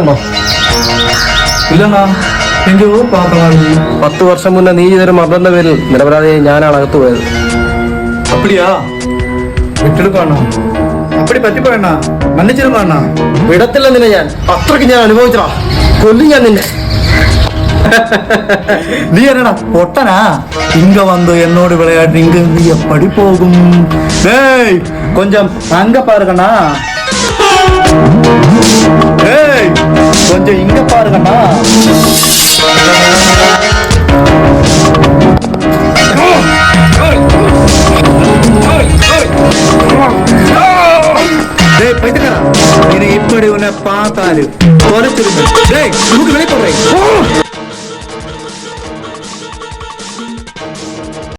பார்த்துருக்கோ? இல்லண்ணா, எங்கேயோ பார்க்கலாம். 10 വർഷം മുന്നേ നീ ചെയ്തൊരു മർദ്ദന്റെ പേരിൽ നിരപരാധിയായി ഞാനാണ് അകത്ത് പോയത്. அப்படியா? விட்டுடுக்காண்ணா. அப்படி பറ്റിപ്പോയண்ணா, மன்னிச்சிருக்காண்ணா. വിടത്തില്ല നിന്നെ ഞാൻ. അത്രയ്ക്ക് ഞാൻ അനുഭവിച്ചടാ. കൊല്ലും ഞാൻ നിന്നെ. நீ என்னடா பொட்டனா? இங்க வந்து என்னோடு விளையாட்டு இங்க இருந்து எப்படி போகும்? டேய், கொஞ்சம் அங்க பாருங்கண்ணா. டேய், கொஞ்சம் இங்க பாருங்கண்ணா. டேய் பைத்தியக்காரா, இனி இப்படி உன்னை பார்த்தாலும் தொலைச்சிருங்க. டேய், நமக்கு வெளியே போடுறேன்.